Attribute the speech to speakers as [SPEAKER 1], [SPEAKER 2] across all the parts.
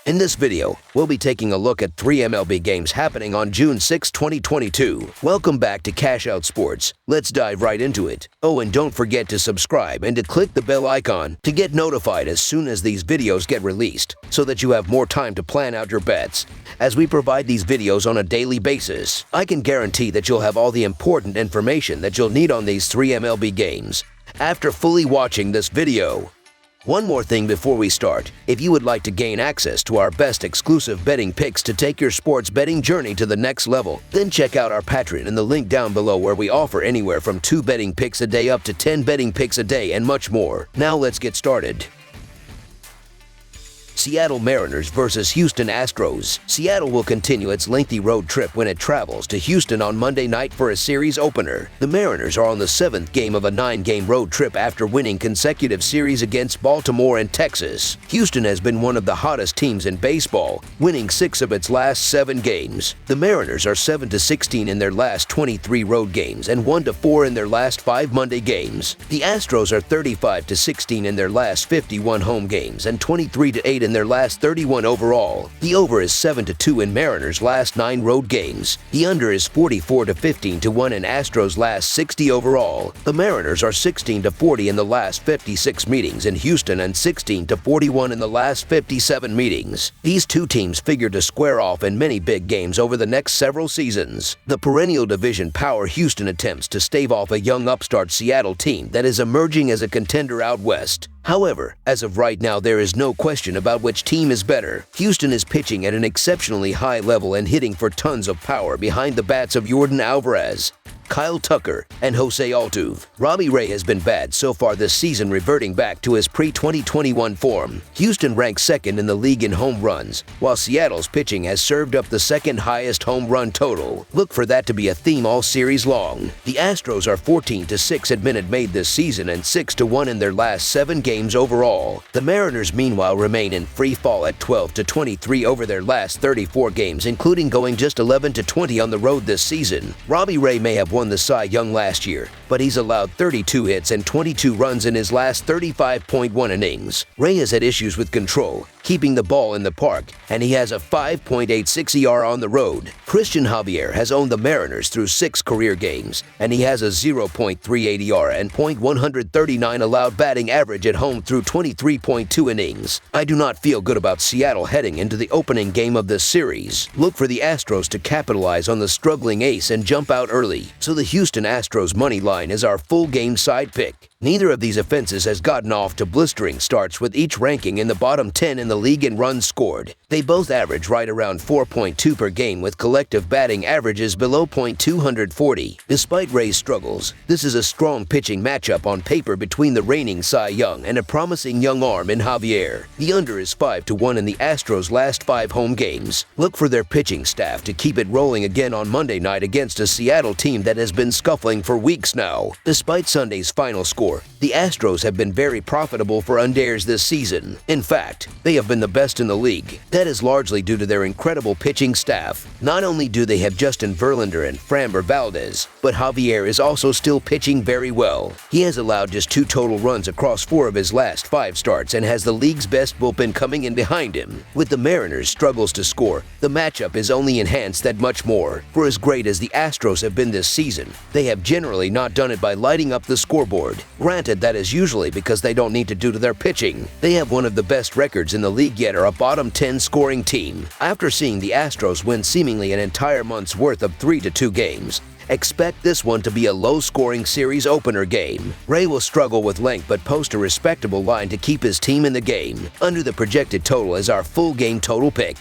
[SPEAKER 1] In this video, we'll be taking a look at 3 MLB games happening on June 6, 2022. Welcome back to Cash Out Sports. Let's dive right into it. Oh, and don't forget to subscribe and to click the bell icon to get notified as soon as these videos get released, so that you have more time to plan out your bets. As we provide these videos on a daily basis, I can guarantee that you'll have all the important information that you'll need on these 3 MLB games after fully watching this video. One more thing before we start. If you would like to gain access to our best exclusive betting picks to take your sports betting journey to the next level, then check out our Patreon in the link down below, where we offer anywhere from 2 betting picks a day up to 10 betting picks a day and much more. Now let's get started. Seattle Mariners versus Houston Astros. Seattle will continue its lengthy road trip when it travels to Houston on Monday night for a series opener. The Mariners are on the 7th game of a 9-game road trip after winning consecutive series against Baltimore and Texas. Houston has been one of the hottest teams in baseball, winning 6 of its last 7 games. The Mariners are 7-16 in their last 23 road games and 1-4 in their last 5 Monday games. The Astros are 35-16 in their last 51 home games and 23-8 in their last 31 overall. The over is 7-2 in Mariners' last 9 road games. The under is 44-15-1 in Astros' last 60 overall. The Mariners are 16-40 in the last 56 meetings in Houston and 16-41 in the last 57 meetings. These two teams figure to square off in many big games over the next several seasons. The perennial division power Houston attempts to stave off a young upstart Seattle team that is emerging as a contender out west. However, as of right now, there is no question about which team is better. Houston is pitching at an exceptionally high level and hitting for tons of power behind the bats of Yordan Alvarez, Kyle Tucker, and Jose Altuve. Robbie Ray has been bad so far this season, reverting back to his pre-2021 form. Houston ranks second in the league in home runs, while Seattle's pitching has served up the second highest home run total. Look for that to be a theme all series long. The Astros are 14-6 at Minute Maid this season and 6-1 in their last 7 games overall. The Mariners, meanwhile, remain in free fall at 12-23 over their last 34 games, including going just 11-20 on the road this season. Robbie Ray may have won the Cy Young last year, but he's allowed 32 hits and 22 runs in his last 35.1 innings. Ray has had issues with control, keeping the ball in the park, and he has a 5.86 ER on the road. Christian Javier has owned the Mariners through 6 career games, and he has a 0.38 ER and .139 allowed batting average at home through 23.2 innings. I do not feel good about Seattle heading into the opening game of this series. Look for the Astros to capitalize on the struggling ace and jump out early, so the Houston Astros money line is our full game side pick. Neither of these offenses has gotten off to blistering starts, with each ranking in the bottom 10 in the league in runs scored. They both average right around 4.2 per game, with collective batting averages below .240. Despite Ray's struggles, this is a strong pitching matchup on paper between the reigning Cy Young and a promising young arm in Javier. The under is 5-1 in the Astros' last 5 home games. Look for their pitching staff to keep it rolling again on Monday night against a Seattle team that has been scuffling for weeks now. Despite Sunday's final score, the Astros have been very profitable for unders this season. In fact, they have been the best in the league. That is largely due to their incredible pitching staff. Not only do they have Justin Verlander and Framber Valdez, but Javier is also still pitching very well. He has allowed just 2 total runs across 4 of his last 5 starts and has the league's best bullpen coming in behind him. With the Mariners' struggles to score, the matchup is only enhanced that much more. For as great as the Astros have been this season, they have generally not done it by lighting up the scoreboard. Granted, that is usually because they don't need to due to their pitching. They have one of the best records in the league, yet are a bottom 10 scoring team. After seeing the Astros win seemingly an entire month's worth of 3-2 games, expect this one to be a low-scoring series opener game. Ray will struggle with length but post a respectable line to keep his team in the game. Under the projected total is our full game total pick.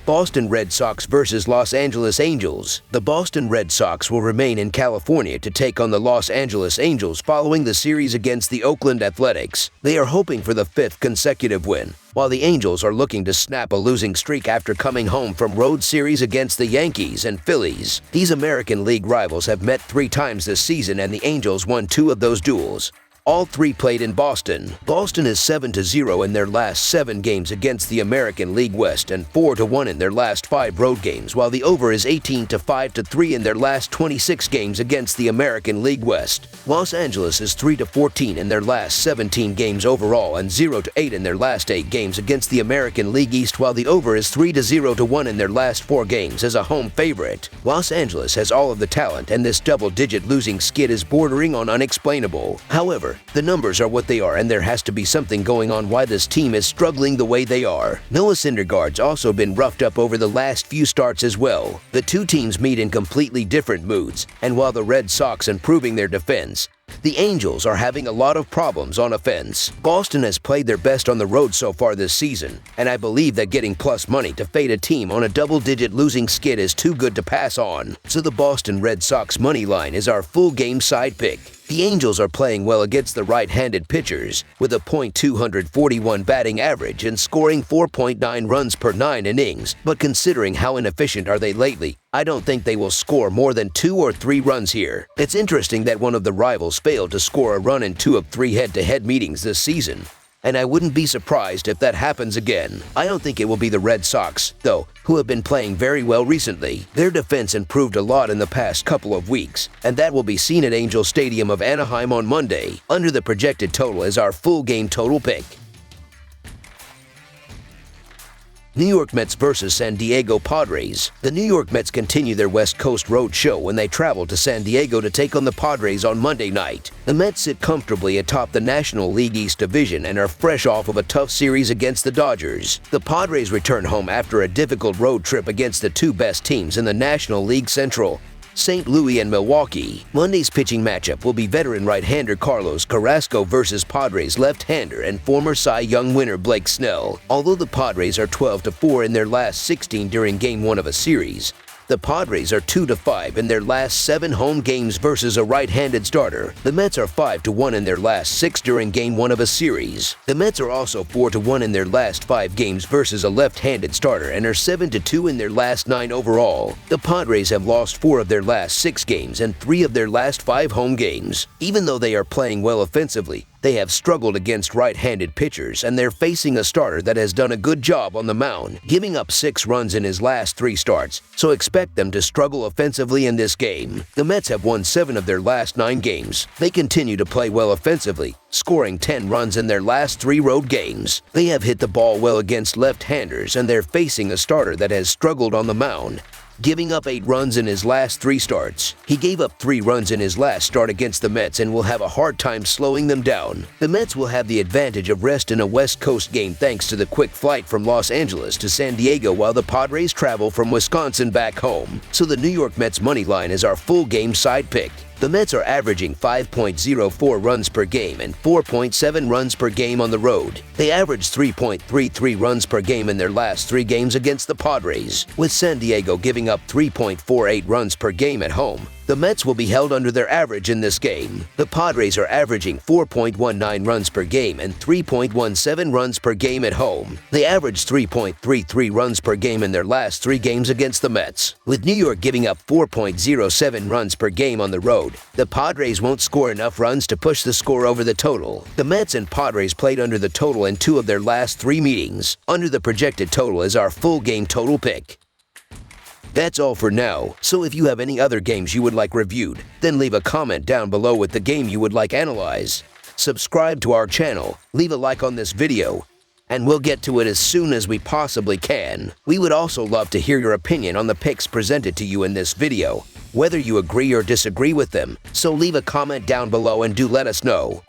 [SPEAKER 1] Boston Red Sox versus Los Angeles Angels. The Boston Red Sox will remain in California to take on the Los Angeles Angels following the series against the Oakland Athletics. They are hoping for the 5th consecutive win, while the Angels are looking to snap a losing streak after coming home from road series against the Yankees and Phillies. These American League rivals have met 3 times this season, and the Angels won 2 of those duels. All three played in Boston. Boston is 7-0 in their last 7 games against the American League West and 4-1 in their last 5 road games, while the over is 18-5-3 in their last 26 games against the American League West. Los Angeles is 3-14 in their last 17 games overall and 0-8 in their last 8 games against the American League East, while the over is 3-0-1 in their last 4 games as a home favorite. Los Angeles has all of the talent, and this double-digit losing skid is bordering on unexplainable. However, the numbers are what they are, and there has to be something going on why this team is struggling the way they are. Noah Syndergaard's also been roughed up over the last few starts as well. The two teams meet in completely different moods, and while the Red Sox improving their defense, the Angels are having a lot of problems on offense. Boston has played their best on the road so far this season, and I believe that getting plus money to fade a team on a double-digit losing skid is too good to pass on. So the Boston Red Sox money line is our full game side pick. The Angels are playing well against the right-handed pitchers, with a .241 batting average and scoring 4.9 runs per 9 innings, but considering how inefficient are they lately, I don't think they will score more than 2 or 3 runs here. It's interesting that one of the rivals failed to score a run in 2 of 3 head-to-head meetings this season, and I wouldn't be surprised if that happens again. I don't think it will be the Red Sox, though, who have been playing very well recently. Their defense improved a lot in the past couple of weeks, and that will be seen at Angel Stadium of Anaheim on Monday. Under the projected total is our full game total pick. New York Mets versus San Diego Padres. The New York Mets continue their West Coast road show when they travel to San Diego to take on the Padres on Monday night. The Mets sit comfortably atop the National League East Division and are fresh off of a tough series against the Dodgers. The Padres return home after a difficult road trip against the 2 best teams in the National League Central, St. Louis and Milwaukee. Monday's pitching matchup will be veteran right-hander Carlos Carrasco versus Padres left-hander and former Cy Young winner Blake Snell. Although the Padres are 12-4 in their last 16 during Game 1 of a series, the Padres are 2-5 in their last 7 home games versus a right-handed starter. The Mets are 5-1 in their last 6 during Game 1 of a series. The Mets are also 4-1 in their last 5 games versus a left-handed starter and are 7-2 in their last 9 overall. The Padres have lost 4 of their last 6 games and 3 of their last 5 home games. Even though they are playing well offensively, they have struggled against right-handed pitchers, and they're facing a starter that has done a good job on the mound, giving up 6 runs in his last 3 starts, so expect them to struggle offensively in this game. The Mets have won 7 of their last 9 games. They continue to play well offensively, scoring 10 runs in their last 3 road games. They have hit the ball well against left-handers, and they're facing a starter that has struggled on the mound, giving up 8 runs in his last 3 starts. He gave up 3 runs in his last start against the Mets and will have a hard time slowing them down. The Mets will have the advantage of rest in a West Coast game thanks to the quick flight from Los Angeles to San Diego, while the Padres travel from Wisconsin back home. So the New York Mets money line is our full game side pick. The Mets are averaging 5.04 runs per game and 4.7 runs per game on the road. They averaged 3.33 runs per game in their last 3 games against the Padres, with San Diego giving up 3.48 runs per game at home. The Mets will be held under their average in this game. The Padres are averaging 4.19 runs per game and 3.17 runs per game at home. They averaged 3.33 runs per game in their last 3 games against the Mets. With New York giving up 4.07 runs per game on the road, the Padres won't score enough runs to push the score over the total. The Mets and Padres played under the total in 2 of their last 3 meetings. Under the projected total is our full game total pick. That's all for now, so if you have any other games you would like reviewed, then leave a comment down below with the game you would like analyzed. Subscribe to our channel, leave a like on this video, and we'll get to it as soon as we possibly can. We would also love to hear your opinion on the picks presented to you in this video, whether you agree or disagree with them, so leave a comment down below and do let us know.